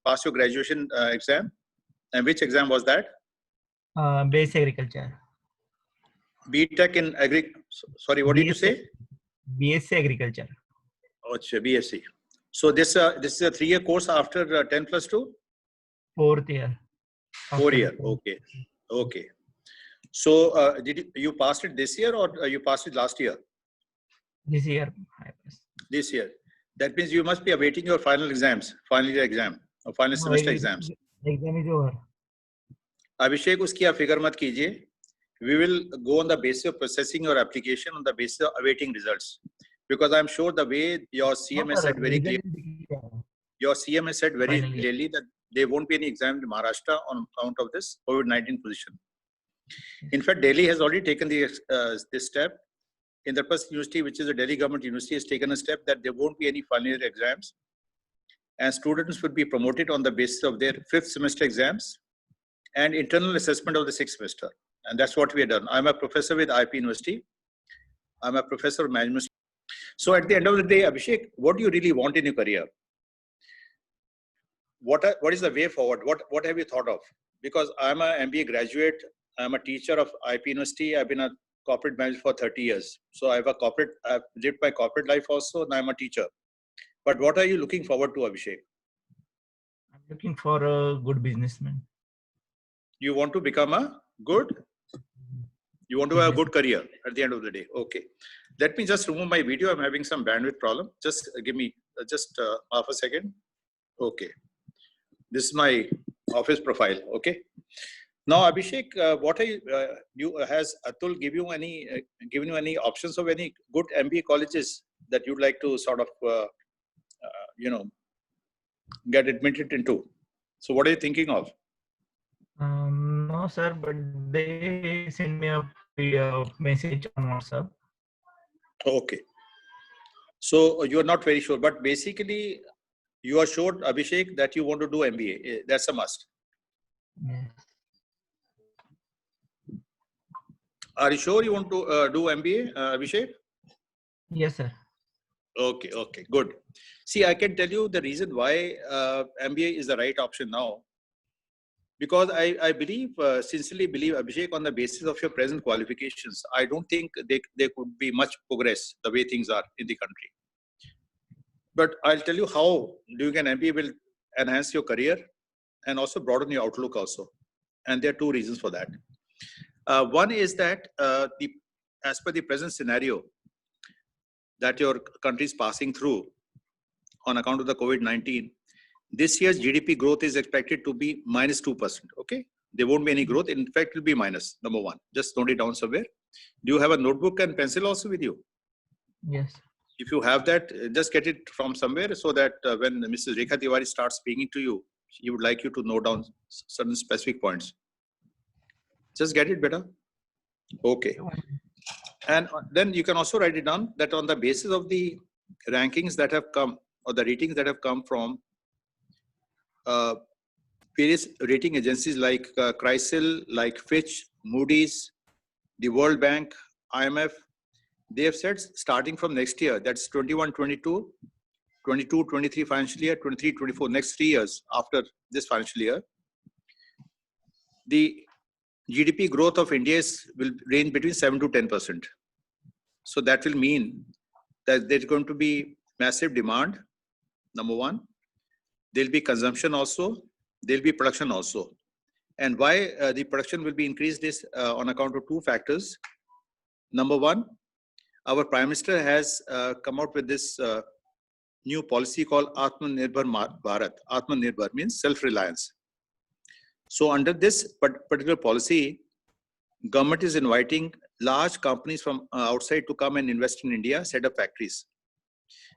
passed your graduation exam. And which exam was that? Base agriculture. BTech in agri. Sorry, what did you say? BSc agriculture. Oh, it's a BSc. So this is a 3-year course after 10 plus 2? 4th year. 4 year. Okay. Okay. So did you passed it this year or you passed it last year? This year. This year. That means you must be awaiting your final exams, final year exam or final semester exams. Exam is over. Abhishek, uski aap figure mat kijiye. We will go on the basis of processing your application on the basis of awaiting results. Because I'm sure the way your CM has said very clearly, that there won't be any exam in Maharashtra on account of this COVID-19 position. In fact, Delhi has already taken this step. Indraprasth University, which is a Delhi government university, has taken a step that there won't be any final year exams. And students would be promoted on the basis of their 5th semester exams and internal assessment of the 6th semester. And that's what we have done. I'm a professor with IP University. I'm a professor of management. So at the end of the day, Abhishek, what do you really want in your career? What is the way forward? What have you thought of? Because I'm an MBA graduate. I'm a teacher of IP University. I've been a corporate manager for 30 years. So I've lived my corporate life also, and I'm a teacher. But what are you looking forward to, Abhishek? I'm looking for a good businessman. You want to become you want to have a good career at the end of the day. Okay. Let me just remove my video. I'm having some bandwidth problem. Just give me half a second. Okay. This is my office profile. Okay. Now, Abhishek, what are has Atul given you any options of any good MBA colleges that you'd like to sort of, get admitted into? So what are you thinking of? No, sir, but they send me a message on WhatsApp. Okay. So you're not very sure, but basically you are sure, Abhishek, that you want to do MBA. That's a must. Yes. Are you sure you want to do MBA, Abhishek? Yes, sir. Okay, okay, good. See, I can tell you the reason why MBA is the right option now. Because I believe, sincerely believe, Abhishek, on the basis of your present qualifications, I don't think there could be much progress the way things are in the country. But I'll tell you how doing an MBA will enhance your career and also broaden your outlook also. And there are 2 reasons for that. One is that as per the present scenario that your country is passing through on account of the COVID-19, this year's GDP growth is expected to be -2%. Okay, there won't be any growth. In fact, it will be minus. Number one, just note it down somewhere. Do you have a notebook and pencil also with you? Yes. If you have that, just get it from somewhere so that when Mrs. Rekha Tiwari starts speaking to you, she would like you to note down certain specific points. Just get it better. Okay. And then you can also write it down that on the basis of the rankings that have come or the ratings that have come from various rating agencies like CRISIL, like Fitch, Moody's, the World Bank, IMF, they have said starting from next year, that's 21-22, 22-23 financial year, 23-24, next 3 years after this financial year, the GDP growth of India will range between 7 to 10%. So that will mean that there's going to be massive demand, number one. There'll be consumption also. There'll be production also. And why the production will be increased is on account of 2 factors. Number one, our Prime Minister has come out with this new policy called Atmanirbhar Bharat. Atmanirbhar means self-reliance. So under this particular policy, government is inviting large companies from outside to come and invest in India, set up factories.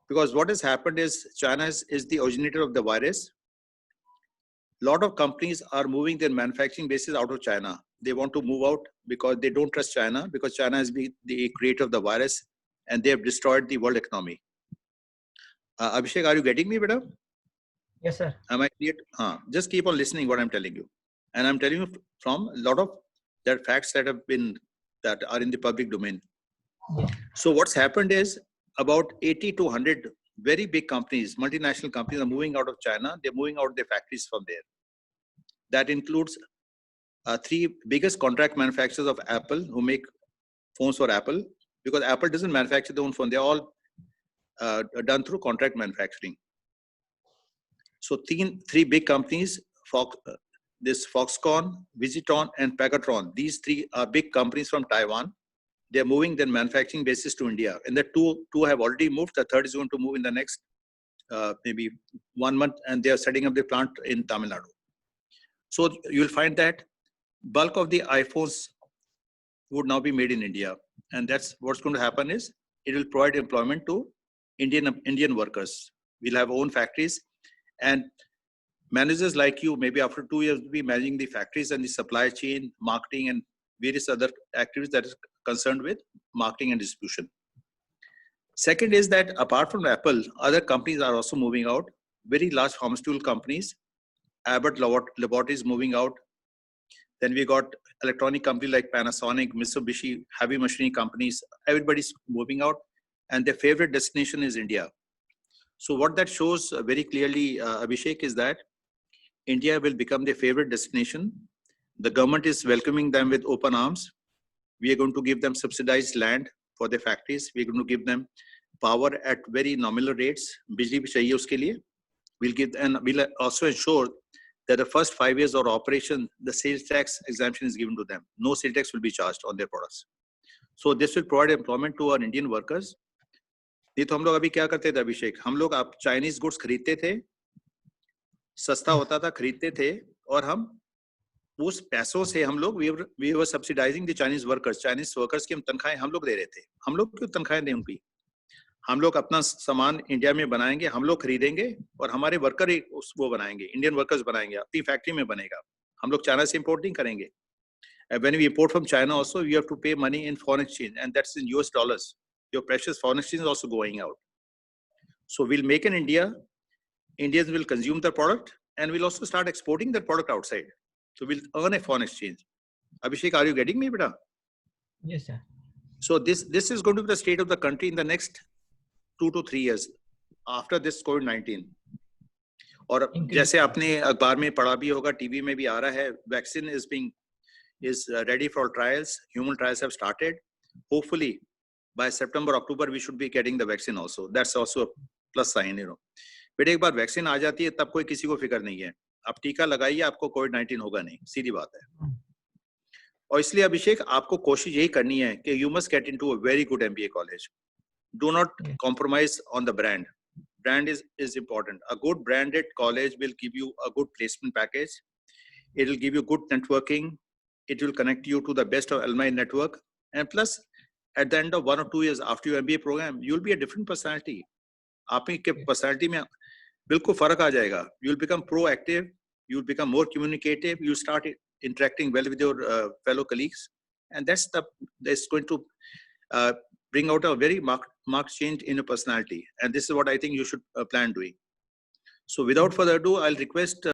Because what has happened is China is the originator of the virus. A lot of companies are moving their manufacturing bases out of China. They want to move out because they don't trust China, because China has been the creator of the virus and they have destroyed the world economy. Abhishek, are you getting me, beta? Yes, sir. Am I clear? Just keep on listening what I'm telling you. And I'm telling you from a lot of that facts that are in the public domain. Yeah. So what's happened is about 80 to 100 very big companies, multinational companies are moving out of China. They're moving out their factories from there. That includes three biggest contract manufacturers of Apple who make phones for Apple, because Apple doesn't manufacture their own phone. They're all done through contract manufacturing. So three big companies, Foxconn, Visitron, and Pegatron. These three are big companies from Taiwan. They're moving their manufacturing bases to India, and the two have already moved. The third is going to move in the next maybe 1 month, and they are setting up the plant in Tamil Nadu. So you'll find that bulk of the iPhones would now be made in India, and that's what's going to happen is it will provide employment to Indian workers. We'll have own factories, and managers like you, maybe after 2 years, will be managing the factories and the supply chain, marketing, and various other activities that is concerned with marketing and distribution. Second is that apart from Apple, other companies are also moving out. Very large pharmaceutical companies, Abbott Laboratories moving out. Then we got electronic companies like Panasonic, Mitsubishi, heavy machinery companies. Everybody's moving out, and their favorite destination is India. So what that shows very clearly, Abhishek, is that India will become their favorite destination. The government is welcoming them with open arms. We are going to give them subsidized land for their factories. We're going to give them power at very nominal rates. Bijli bhi chahiye uske liye. We'll also ensure that the first 5 years of operation, the sales tax exemption is given to them. No sales tax will be charged on their products. So this will provide employment to our Indian workers. नहीं तो हम लोग अभी क्या करते थे अभिषेक, हम लोग आप चाइनीज गुड्स खरीदते थे, सस्ता होता था, खरीदते थे, और हम उस पैसों से हम लोग we were subsidizing the Chinese workers की हम तनख्वाहें हम लोग दे रहे थे. हम लोग क्यों तनख्वाहें दें उनकी? हम लोग अपना सामान इंडिया में बनाएंगे, हम लोग खरीदेंगे, और हमारे वर्कर वो बनाएंगे, इंडियन वर्कर्स बनाएंगे, अपनी फैक्ट्री में बनेगा. हम लोग चाइना से इंपोर्ट नहीं करेंगे. When we import from China also, you have to pay money in foreign exchange, and that's in US dollars. Your precious foreign exchange is also going out. So we'll make in India, Indians will consume the product, and we'll also start exporting the product outside. So we'll earn a foreign exchange. Abhishek, are you getting me, beta? Yes, sir. So this is going to be the state of the country in the next 2 to 3 years after this COVID-19. और जैसे आपने अखबार में पढ़ा भी होगा, TV में भी आ रहा है, vaccine is ready for trials. Human trials have started. Hopefully, by September, October, we should be getting the vaccine also. That's also a plus sign, you know. बेटे एक बार वैक्सीन आ जाती है तब कोई किसी को फिक्र नहीं है. आप टीका लगाइए, आपको कोविड-19 होगा नहीं, सीधी बात है. और इसलिए अभिषेक आपको कोशिश यही करनी है कि you must get into a very good MBA college. Do not compromise on the brand. Brand is important. A good branded college will give you a good placement package. It will give you good networking. It will connect you to the best of alumni network. And plus, at the end of 1 or 2 years after your MBA program, you will be a different personality. आपकी personality में बिल्कुल फर्क आ जाएगा. You will become proactive. You will become more communicative. You start interacting well with your fellow colleagues, and that's going to bring out a very marked change in your personality. And this is what I think you should plan doing. So without further ado, I'll request